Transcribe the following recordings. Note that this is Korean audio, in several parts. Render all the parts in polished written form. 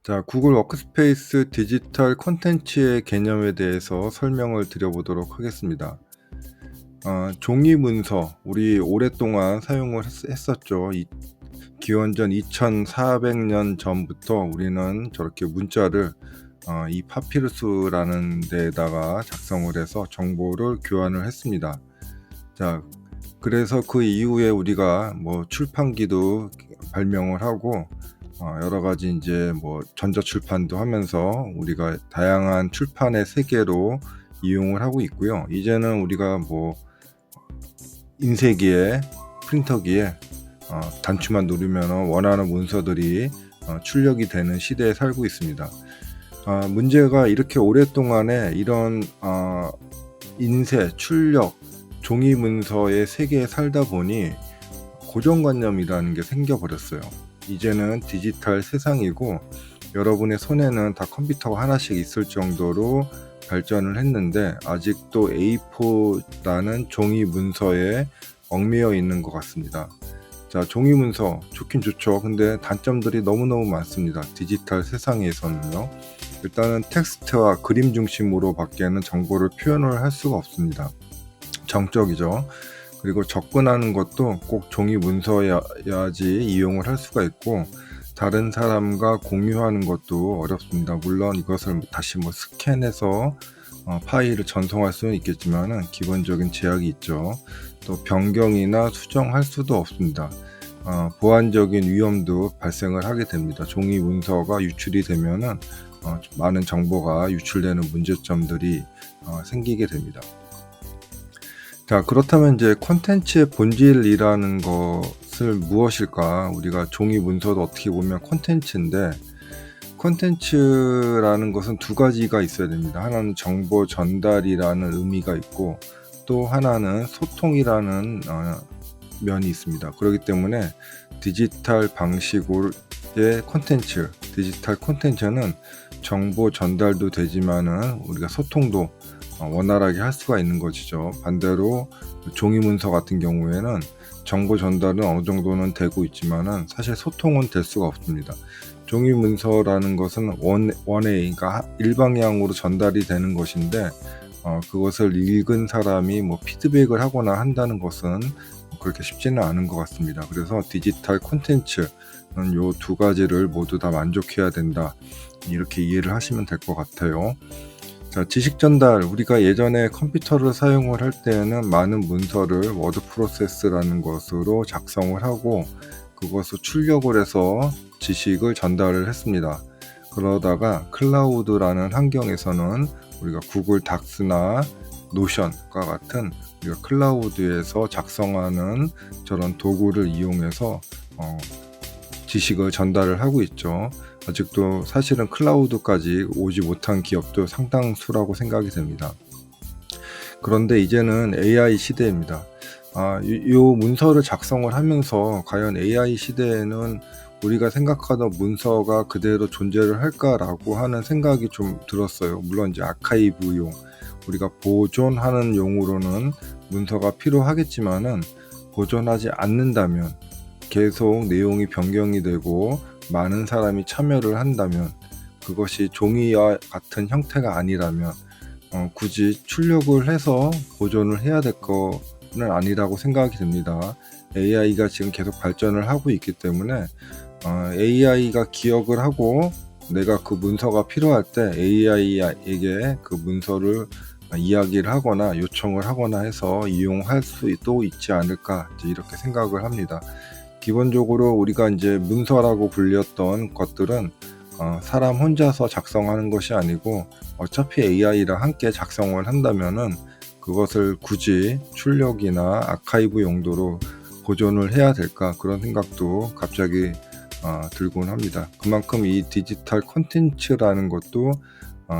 자, 구글 워크스페이스 디지털 콘텐츠의 개념에 대해서 설명을 드려보도록 하겠습니다. 종이 문서, 우리 오랫동안 사용을 했었죠. 기원전 2400년 전부터 우리는 저렇게 문자를 이 파피루스라는 데에다가 작성을 해서 정보를 교환을 했습니다. 자, 그래서 그 이후에 우리가 뭐 출판기도 발명을 하고 여러 가지 이제 뭐 전자출판도 하면서 우리가 다양한 출판의 세계로 이용을 하고 있고요. 이제는 우리가 뭐 인쇄기에, 프린터기에 단추만 누르면 원하는 문서들이 출력이 되는 시대에 살고 있습니다. 문제가 이렇게 오랫동안에 이런 인쇄, 출력, 종이 문서의 세계에 살다 보니 고정관념이라는 게 생겨버렸어요. 이제는 디지털 세상이고 여러분의 손에는 다 컴퓨터가 하나씩 있을 정도로 발전을 했는데 아직도 A4라는 종이 문서에 얽매여 있는 것 같습니다. 자, 종이 문서 좋긴 좋죠. 근데 단점들이 너무너무 많습니다. 디지털 세상에서는요. 일단은 텍스트와 그림 중심으로 밖에는 정보를 표현을 할 수가 없습니다. 정적이죠. 그리고 접근하는 것도 꼭 종이 문서여야지 이용을 할 수가 있고 다른 사람과 공유하는 것도 어렵습니다. 물론 이것을 다시 스캔해서 파일을 전송할 수는 있겠지만은 기본적인 제약이 있죠. 또 변경이나 수정할 수도 없습니다. 보안적인 위험도 발생을 하게 됩니다. 종이 문서가 유출이 되면은 많은 정보가 유출되는 문제점들이 생기게 됩니다. 자, 그렇다면 이제 콘텐츠의 본질이라는 것을 무엇일까? 우리가 종이 문서도 어떻게 보면 콘텐츠인데 콘텐츠라는 것은 두 가지가 있어야 됩니다. 하나는 정보 전달이라는 의미가 있고 또 하나는 소통이라는 면이 있습니다. 그렇기 때문에 디지털 방식의 콘텐츠, 디지털 콘텐츠는 정보 전달도 되지만은 우리가 소통도 원활하게 할 수가 있는 것이죠. 반대로 종이 문서 같은 경우에는 정보 전달은 어느 정도는 되고 있지만은 사실 소통은 될 수가 없습니다. 종이 문서라는 것은 원웨이, 그러니까 일방향으로 전달이 되는 것인데 그것을 읽은 사람이 피드백을 하거나 한다는 것은 그렇게 쉽지는 않은 것 같습니다. 그래서 디지털 콘텐츠는 요 두 가지를 모두 다 만족해야 된다. 이렇게 이해를 하시면 될 것 같아요. 자, 지식 전달, 우리가 예전에 컴퓨터를 사용을 할 때에는 많은 문서를 워드 프로세스라는 것으로 작성을 하고 그것을 출력을 해서 지식을 전달을 했습니다. 그러다가 클라우드라는 환경에서는 우리가 구글 닥스나 노션과 같은 우리가 클라우드에서 작성하는 저런 도구를 이용해서 지식을 전달을 하고 있죠. 아직도 사실은 클라우드까지 오지 못한 기업도 상당수라고 생각이 됩니다. 그런데 이제는 AI 시대입니다. 이 문서를 작성을 하면서 과연 AI 시대에는 우리가 생각하던 문서가 그대로 존재를 할까라고 하는 생각이 좀 들었어요. 물론 이제 아카이브용, 우리가 보존하는 용으로는 문서가 필요하겠지만은 보존하지 않는다면 계속 내용이 변경이 되고 많은 사람이 참여를 한다면 그것이 종이와 같은 형태가 아니라면 굳이 출력을 해서 보존을 해야 될 거는 아니라고 생각이 듭니다. AI가 지금 계속 발전을 하고 있기 때문에 AI가 기억을 하고 내가 그 문서가 필요할 때 AI에게 그 문서를 이야기를 하거나 요청을 하거나 해서 이용할 수도 있지 않을까 이렇게 생각을 합니다. 기본적으로 우리가 이제 문서라고 불렸던 것들은 사람 혼자서 작성하는 것이 아니고 어차피 AI랑 함께 작성을 한다면은 그것을 굳이 출력이나 아카이브 용도로 보존을 해야 될까 그런 생각도 갑자기 들곤 합니다. 그만큼 이 디지털 콘텐츠라는 것도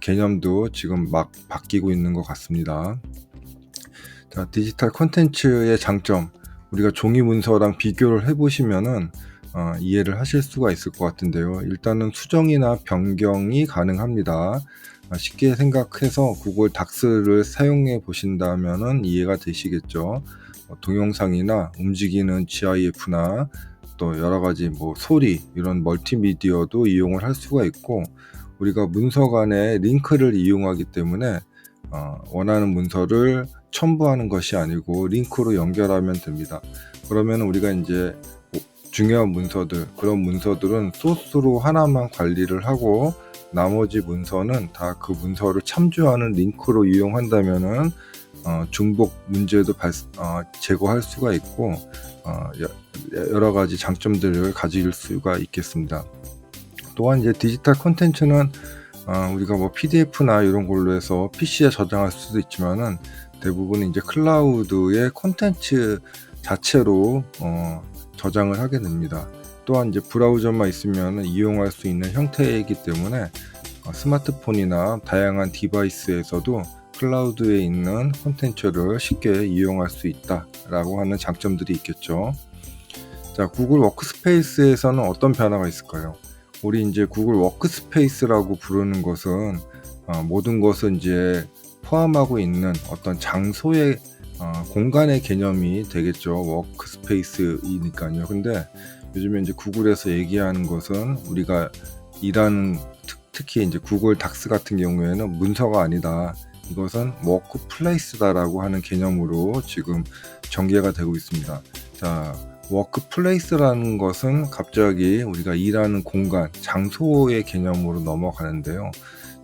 개념도 지금 막 바뀌고 있는 것 같습니다. 자, 디지털 콘텐츠의 장점, 우리가 종이 문서랑 비교를 해보시면은 이해를 하실 수가 있을 것 같은데요. 일단은 수정이나 변경이 가능합니다. 쉽게 생각해서 구글 닥스를 사용해 보신다면은 이해가 되시겠죠. 동영상이나 움직이는 GIF나 또 여러 가지 뭐 소리 이런 멀티미디어도 이용을 할 수가 있고, 우리가 문서 간에 링크를 이용하기 때문에 원하는 문서를 첨부하는 것이 아니고 링크로 연결하면 됩니다. 그러면 우리가 이제 중요한 문서들, 그런 문서들은 소스로 하나만 관리를 하고 나머지 문서는 다 그 문서를 참조하는 링크로 이용한다면은 중복 문제도 제거할 수가 있고 여러 가지 장점들을 가질 수가 있겠습니다. 또한 이제 디지털 콘텐츠는 우리가 뭐 PDF나 이런 걸로 해서 PC에 저장할 수도 있지만은 대부분 이제 클라우드의 콘텐츠 자체로 저장을 하게 됩니다. 또한 이제 브라우저만 있으면 이용할 수 있는 형태이기 때문에 스마트폰이나 다양한 디바이스에서도 클라우드에 있는 콘텐츠를 쉽게 이용할 수 있다라고 하는 장점들이 있겠죠. 자, 구글 워크스페이스에서는 어떤 변화가 있을까요? 우리 이제 구글 워크스페이스라고 부르는 것은 모든 것을 이제 포함하고 있는 어떤 장소의 공간의 개념이 되겠죠. 워크스페이스이니까요. 근데 요즘에 이제 구글에서 얘기하는 것은 우리가 일하는 특히 이제 구글 닥스 같은 경우에는 문서가 아니다. 이것은 워크플레이스다라고 하는 개념으로 지금 전개가 되고 있습니다. 자, 워크플레이스라는 것은 갑자기 우리가 일하는 공간, 장소의 개념으로 넘어가는데요.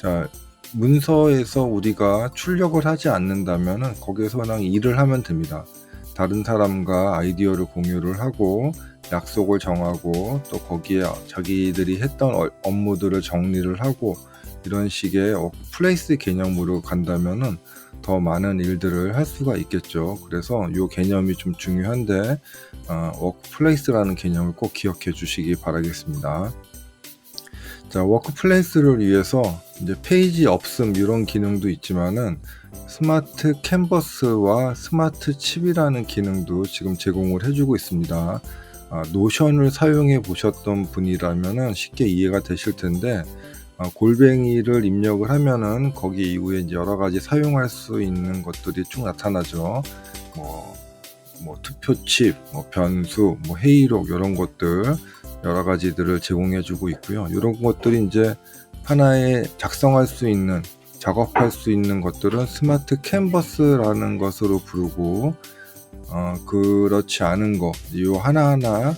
자, 문서에서 우리가 출력을 하지 않는다면 거기에서 그냥 일을 하면 됩니다. 다른 사람과 아이디어를 공유를 하고 약속을 정하고 또 거기에 자기들이 했던 업무들을 정리를 하고 이런 식의 워크플레이스 개념으로 간다면은 더 많은 일들을 할 수가 있겠죠. 그래서 이 개념이 좀 중요한데 워크플레이스라는 개념을 꼭 기억해 주시기 바라겠습니다. 자, 워크플레이스를 위해서 이제 페이지 없음 이런 기능도 있지만은 스마트 캔버스와 스마트 칩이라는 기능도 지금 제공을 해주고 있습니다. 노션을 사용해 보셨던 분이라면은 쉽게 이해가 되실 텐데 골뱅이를 입력을 하면은 거기 이후에 이제 여러 가지 사용할 수 있는 것들이 쭉 나타나죠. 뭐 투표칩, 뭐 변수, 뭐 회의록 이런 것들 여러 가지들을 제공해 주고 있고요. 이런 것들이 이제 하나의 작성할 수 있는, 작업할 수 있는 것들은 스마트 캔버스라는 것으로 부르고 그렇지 않은 거, 이 하나하나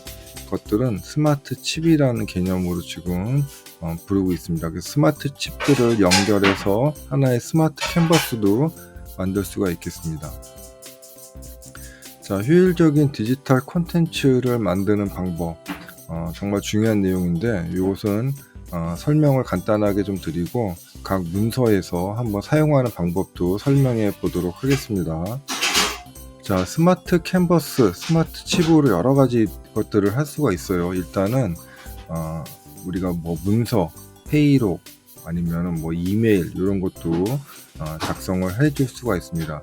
것들은 스마트 칩이라는 개념으로 지금 부르고 있습니다. 그래서 스마트 칩들을 연결해서 하나의 스마트 캔버스도 만들 수가 있겠습니다. 자, 효율적인 디지털 콘텐츠를 만드는 방법, 정말 중요한 내용인데 이것은 설명을 간단하게 좀 드리고 각 문서에서 한번 사용하는 방법도 설명해 보도록 하겠습니다. 자, 스마트 캔버스, 스마트 칩으로 여러 가지 것들을 할 수가 있어요. 일단은 우리가 뭐 문서, 회의록 아니면은 뭐 이메일 이런 것도 작성을 해줄 수가 있습니다.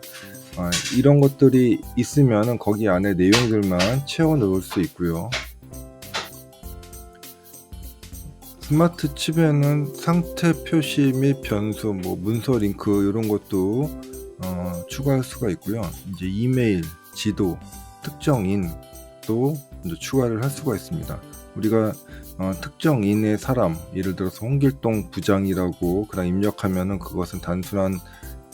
이런 것들이 있으면은 거기 안에 내용들만 채워 넣을 수 있고요. 스마트 칩에는 상태 표시 및 변수, 뭐 문서 링크 이런 것도 추가할 수가 있고요. 이제 이메일, 지도, 특정인도 이제 추가를 할 수가 있습니다. 우리가 특정인의 사람, 예를 들어서 홍길동 부장이라고 그냥 입력하면은 그것은 단순한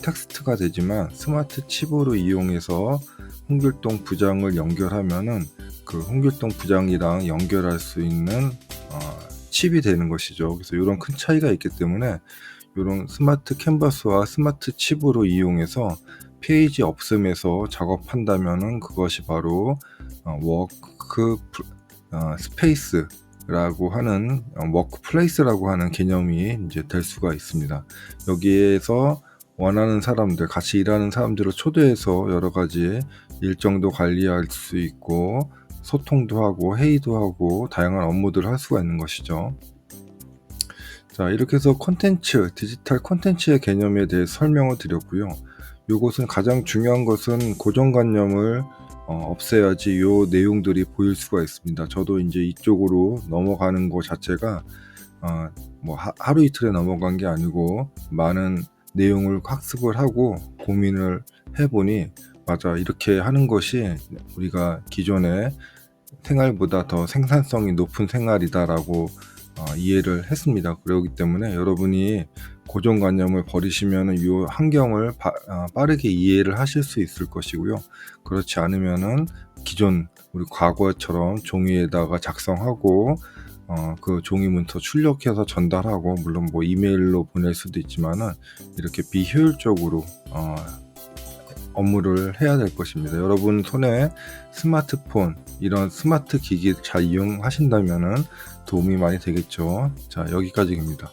텍스트가 되지만 스마트 칩으로 이용해서 홍길동 부장을 연결하면은 그 홍길동 부장이랑 연결할 수 있는 칩이 되는 것이죠. 그래서 이런 큰 차이가 있기 때문에 이런 스마트 캔버스와 스마트 칩으로 이용해서 페이지 없음에서 작업한다면은 그것이 바로 워크 스페이스라고 하는 워크플레이스라고 하는 개념이 이제 될 수가 있습니다. 여기에서 원하는 사람들, 같이 일하는 사람들을 초대해서 여러 가지 일정도 관리할 수 있고 소통도 하고 회의도 하고 다양한 업무들을 할 수가 있는 것이죠. 자, 이렇게 해서 콘텐츠, 디지털 콘텐츠의 개념에 대해 설명을 드렸고요. 이것은 가장 중요한 것은 고정관념을 없애야지 이 내용들이 보일 수가 있습니다. 저도 이제 이쪽으로 넘어가는 것 자체가 뭐 하루 이틀에 넘어간 게 아니고 많은 내용을 학습을 하고 고민을 해보니 맞아, 이렇게 하는 것이 우리가 기존에 생활보다 더 생산성이 높은 생활이다라고 이해를 했습니다. 그렇기 때문에 여러분이 고정관념을 버리시면은 이 환경을 빠르게 이해를 하실 수 있을 것이고요. 그렇지 않으면은 기존 우리 과거처럼 종이에다가 작성하고 그 종이 문서 출력해서 전달하고, 물론 뭐 이메일로 보낼 수도 있지만은 이렇게 비효율적으로 업무를 해야 될 것입니다. 여러분 손에 스마트폰, 이런 스마트 기기 잘 이용하신다면은 도움이 많이 되겠죠. 자, 여기까지입니다.